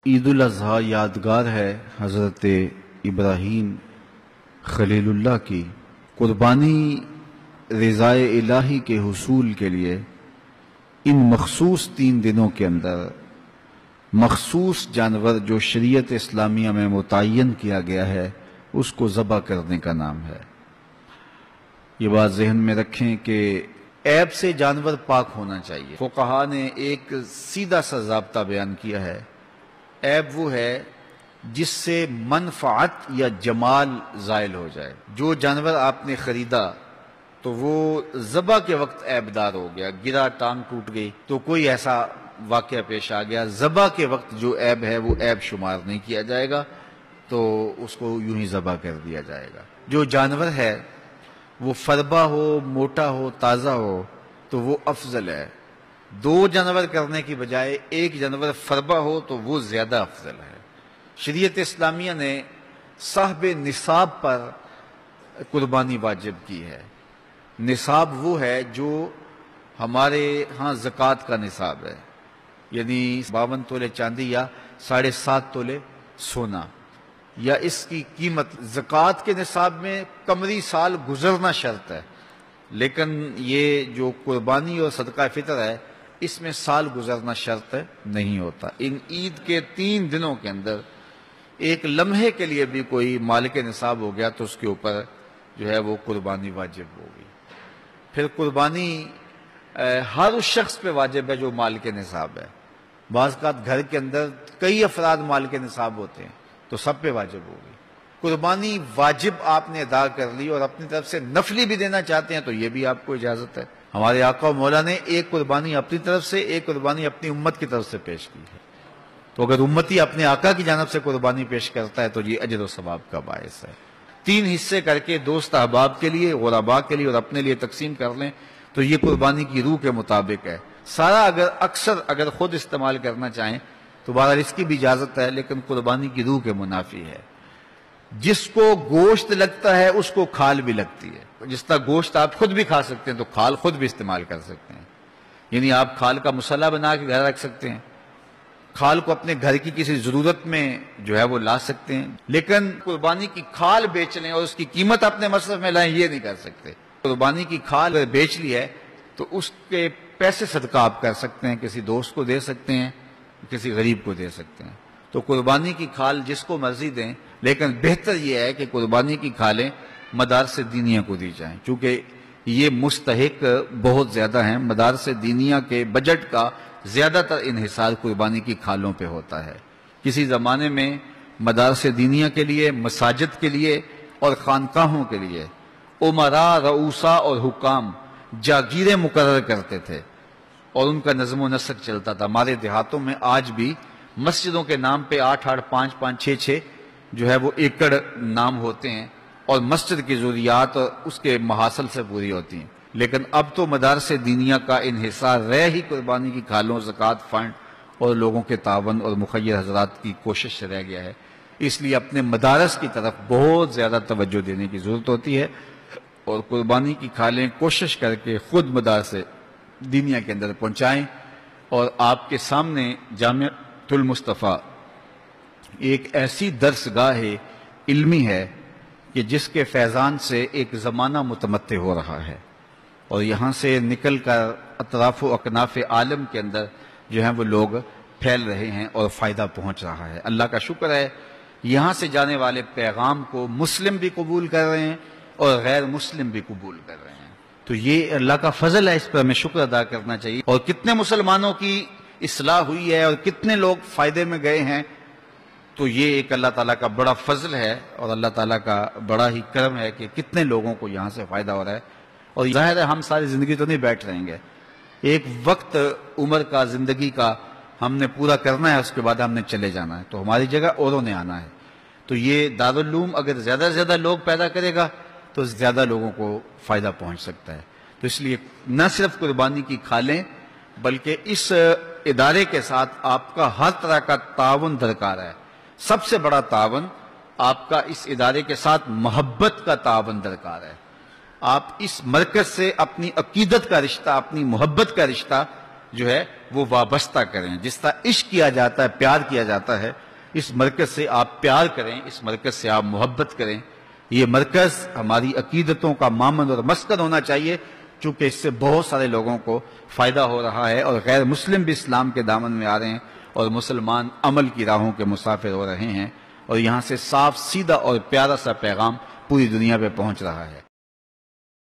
عید الاضحیٰ یادگار ہے حضرت ابراہیم خلیل اللہ کی قربانی رضائے الہی کے حصول کے لیے ان مخصوص 3 دنوں کے اندر مخصوص جانور جو شریعت اسلامیہ میں متعین کیا گیا ہے اس کو ذبح کرنے کا نام ہے۔ یہ بات ذہن میں رکھیں کہ عیب سے جانور پاک ہونا چاہیے۔ فقہا نے ایک سیدھا سا ضابطہ بیان کیا ہے، عیب وہ ہے جس سے منفعت یا جمال زائل ہو جائے۔ جو جانور آپ نے خریدا تو وہ ذبح کے وقت عیب دار ہو گیا، گرا، ٹانگ ٹوٹ گئی تو کوئی ایسا واقعہ پیش آ گیا، ذبح کے وقت جو عیب ہے وہ عیب شمار نہیں کیا جائے گا، تو اس کو یوں ہی ذبح کر دیا جائے گا۔ جو جانور ہے وہ فربا ہو، موٹا ہو، تازہ ہو تو وہ افضل ہے۔ 2 جانور کرنے کی بجائے 1 جانور فربا ہو تو وہ زیادہ افضل ہے۔ شریعت اسلامیہ نے صاحب نصاب پر قربانی واجب کی ہے۔ نصاب وہ ہے جو ہمارے ہاں زکوٰۃ کا نصاب ہے، یعنی 52 تولے چاندی یا 7.5 تولے سونا، یا اس کی قیمت زکوٰۃ کے نصاب میں قمری سال گزرنا شرط ہے، لیکن یہ جو قربانی اور صدقہ فطر ہے اس میں سال گزرنا شرط نہیں ہوتا۔ ان عید کے 3 دنوں کے اندر ایک لمحے کے لیے بھی کوئی مالک نصاب ہو گیا تو اس کے اوپر جو ہے وہ قربانی واجب ہوگی۔ پھر قربانی ہر اس شخص پہ واجب ہے جو مالک نصاب ہے۔ بعض اوقات گھر کے اندر کئی افراد مالک نصاب ہوتے ہیں تو سب پہ واجب ہوگی۔ قربانی واجب آپ نے ادا کر لی اور اپنی طرف سے نفلی بھی دینا چاہتے ہیں تو یہ بھی آپ کو اجازت ہے۔ ہمارے آقا و مولا نے ایک قربانی اپنی طرف سے، ایک قربانی اپنی امت کی طرف سے پیش کی ہے، تو اگر امتی اپنے آقا کی جانب سے قربانی پیش کرتا ہے تو یہ اجر و ثواب کا باعث ہے۔ 3 حصے کر کے دوست احباب کے لیے، غرباء کے لیے اور اپنے لیے تقسیم کر لیں تو یہ قربانی کی روح کے مطابق ہے۔ سارا اگر خود استعمال کرنا چاہیں تو بہرحال اس کی بھی اجازت ہے، لیکن قربانی کی روح کے منافی ہے۔ جس کو گوشت لگتا ہے اس کو کھال بھی لگتی ہے۔ جس طرح گوشت آپ خود بھی کھا سکتے ہیں تو کھال خود بھی استعمال کر سکتے ہیں، یعنی آپ کھال کا مسلح بنا کے گھر رکھ سکتے ہیں، کھال کو اپنے گھر کی کسی ضرورت میں جو ہے وہ لا سکتے ہیں، لیکن قربانی کی کھال بیچ لیں اور اس کی قیمت اپنے مصرف میں لائیں یہ نہیں کر سکتے۔ قربانی کی کھال بیچ لی ہے تو اس کے پیسے صدقہ آپ کر سکتے ہیں، کسی دوست کو دے سکتے ہیں، کسی غریب کو دے سکتے ہیں۔ تو قربانی کی کھال جس کو مرضی دیں، لیکن بہتر یہ ہے کہ قربانی کی کھالیں مدارس دینیہ کو دی جائیں، چونکہ یہ مستحق بہت زیادہ ہیں۔ مدارس دینیہ کے بجٹ کا زیادہ تر انحصار قربانی کی کھالوں پہ ہوتا ہے۔ کسی زمانے میں مدارس دینیہ کے لیے، مساجد کے لیے اور خانقاہوں کے لیے امراء، رؤساء اور حکام جاگیریں مقرر کرتے تھے اور ان کا نظم و نسق چلتا تھا۔ ہمارے دیہاتوں میں آج بھی مسجدوں کے نام پہ 8-8، 5-5، 6-6 جو ہے وہ ایکڑ نام ہوتے ہیں اور مسجد کی ضروریات اس کے محاصل سے پوری ہوتی ہیں، لیکن اب تو مدارس دینیہ کا انحصار رہ ہی قربانی کی کھالوں، زکوٰۃ فنڈ اور لوگوں کے تعاون اور مخیر حضرات کی کوشش سے رہ گیا ہے۔ اس لیے اپنے مدارس کی طرف بہت زیادہ توجہ دینے کی ضرورت ہوتی ہے اور قربانی کی کھالیں کوشش کر کے خود مدارس دینیہ کے اندر پہنچائیں۔ اور آپ کے سامنے جامعۃ المصطفیٰ ایک ایسی درسگاہ علمی ہے کہ جس کے فیضان سے ایک زمانہ متمتع ہو رہا ہے اور یہاں سے نکل کر اطراف و اکناف عالم کے اندر جو ہیں وہ لوگ پھیل رہے ہیں اور فائدہ پہنچ رہا ہے۔ اللہ کا شکر ہے یہاں سے جانے والے پیغام کو مسلم بھی قبول کر رہے ہیں اور غیر مسلم بھی قبول کر رہے ہیں، تو یہ اللہ کا فضل ہے، اس پر ہمیں شکر ادا کرنا چاہیے۔ اور کتنے مسلمانوں کی اصلاح ہوئی ہے اور کتنے لوگ فائدے میں گئے ہیں، تو یہ ایک اللہ تعالیٰ کا بڑا فضل ہے اور اللہ تعالیٰ کا بڑا ہی کرم ہے کہ کتنے لوگوں کو یہاں سے فائدہ ہو رہا ہے۔ اور ظاہر ہے ہم ساری زندگی تو نہیں بیٹھ رہیں گے، ایک وقت عمر کا، زندگی کا ہم نے پورا کرنا ہے، اس کے بعد ہم نے چلے جانا ہے، تو ہماری جگہ اوروں نے آنا ہے۔ تو یہ دارالعلوم اگر زیادہ سے زیادہ لوگ پیدا کرے گا تو زیادہ لوگوں کو فائدہ پہنچ سکتا ہے۔ تو اس لیے نہ صرف قربانی کی کھالیں بلکہ اس ادارے کے ساتھ آپ کا ہر طرح کا تعاون درکار ہے۔ سب سے بڑا تعاون آپ کا اس ادارے کے ساتھ محبت کا تعاون درکار ہے۔ آپ اس مرکز سے اپنی عقیدت کا رشتہ، اپنی محبت کا رشتہ جو ہے وہ وابستہ کریں. جس طرح عشق کیا جاتا ہے، پیار کیا جاتا ہے، اس مرکز سے آپ پیار کریں، اس مرکز سے آپ محبت کریں. یہ مرکز ہماری عقیدتوں کا مامن اور مسکن ہونا چاہیے، چونکہ اس سے بہت سارے لوگوں کو فائدہ ہو رہا ہے، اور غیر مسلم بھی اسلام کے دامن میں آ رہے ہیں، اور مسلمان عمل کی راہوں کے مسافر ہو رہے ہیں، اور یہاں سے صاف سیدھا اور پیارا سا پیغام پوری دنیا پہ پہنچ رہا ہے.